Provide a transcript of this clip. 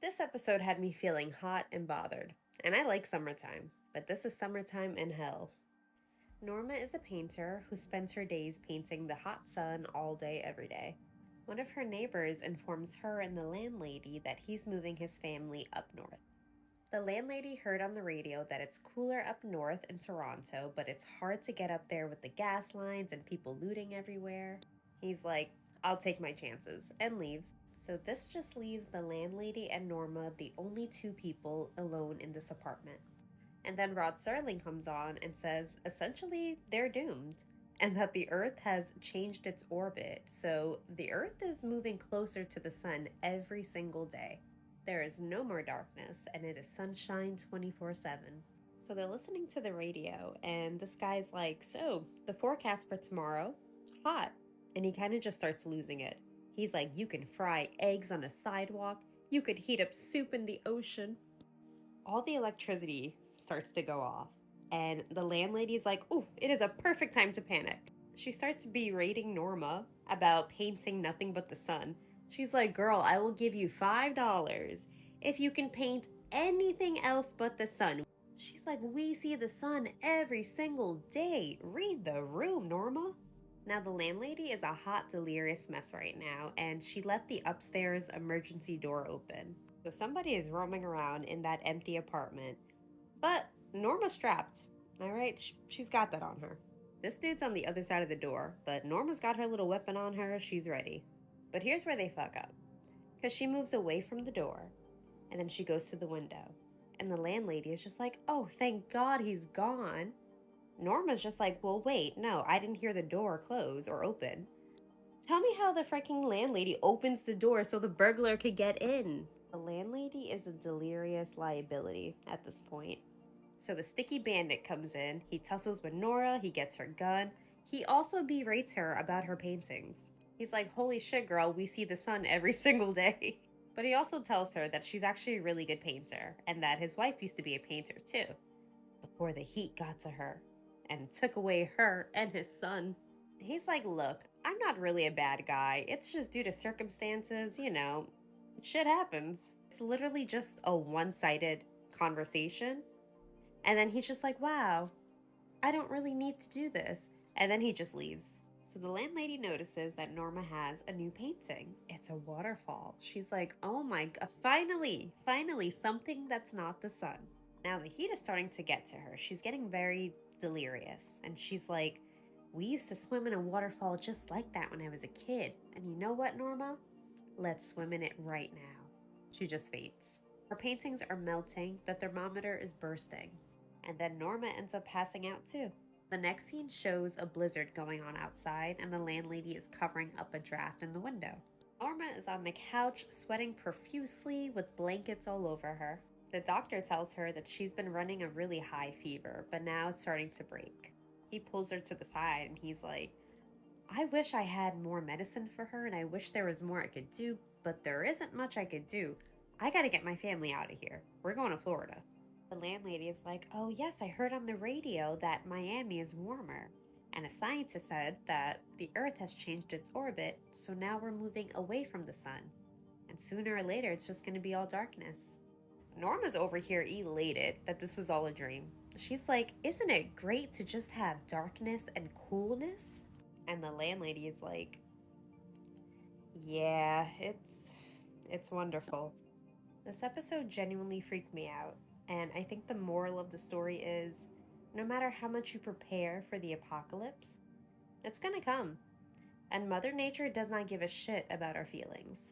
This episode had me feeling hot and bothered, and I like summertime, but this is summertime in hell. Norma is a painter who spends her days painting the hot sun all day, every day. One of her neighbors informs her and the landlady that he's moving his family up north. The landlady heard on the radio that it's cooler up north in Toronto, but it's hard to get up there with the gas lines and people looting everywhere. He's like, I'll take my chances, and leaves. So this just leaves the landlady and Norma the only two people alone in this apartment. And then Rod Serling comes on and says essentially they're doomed, and that the Earth has changed its orbit, so the Earth is moving closer to the sun every single day. There is no more darkness, and it is sunshine 24/7. So they're listening to the radio, and this guy's like, so, the forecast for tomorrow? Hot. And he kind of just starts losing it. He's like, you can fry eggs on a sidewalk, you could heat up soup in the ocean. All the electricity starts to go off, and the landlady's like, ooh, it is a perfect time to panic. She starts berating Norma about painting nothing but the sun. She's like, girl, I will give you $5 if you can paint anything else but the sun. She's like, we see the sun every single day. Read the room, Norma. Now, the landlady is a hot, delirious mess right now, and she left the upstairs emergency door open. So somebody is roaming around in that empty apartment. But Norma's strapped. All right, she's got that on her. This dude's on the other side of the door, but Norma's got her little weapon on her. She's ready. But here's where they fuck up. Because she moves away from the door, and then she goes to the window. And the landlady is just like, oh, thank God he's gone. Norma's just like, well, wait, no, I didn't hear the door close or open. Tell me how the freaking landlady opens the door so the burglar could get in. The landlady is a delirious liability at this point. So the sticky bandit comes in, he tussles with Nora, he gets her gun. He also berates her about her paintings. He's like, holy shit, girl, we see the sun every single day. But he also tells her that she's actually a really good painter, and that his wife used to be a painter too, before the heat got to her and took away her and his son. He's like, look, I'm not really a bad guy. It's just due to circumstances, shit happens. It's literally just a one-sided conversation. And then he's just like, wow, I don't really need to do this. And then he just leaves. So the landlady notices that Norma has a new painting. It's a waterfall. She's like, oh my God, finally, something that's not the sun. Now the heat is starting to get to her. She's getting very delirious. And she's like, we used to swim in a waterfall just like that when I was a kid. And you know what, Norma? Let's swim in it right now. She just faints. Her paintings are melting. The thermometer is bursting. And then Norma ends up passing out too. The next scene shows a blizzard going on outside, and the landlady is covering up a draft in the window. Norma is on the couch, sweating profusely with blankets all over her. The doctor tells her that she's been running a really high fever, but now it's starting to break. He pulls her to the side and he's like, I wish I had more medicine for her, and I wish there was more I could do, but there isn't much I could do. I gotta get my family out of here. We're going to Florida. The landlady is like, oh yes, I heard on the radio that Miami is warmer. And a scientist said that the Earth has changed its orbit, so now we're moving away from the sun. And sooner or later, it's just going to be all darkness. Norma's over here elated that this was all a dream. She's like, isn't it great to just have darkness and coolness? And the landlady is like, yeah, it's wonderful. This episode genuinely freaked me out. And I think the moral of the story is, no matter how much you prepare for the apocalypse, it's gonna come. And Mother Nature does not give a shit about our feelings.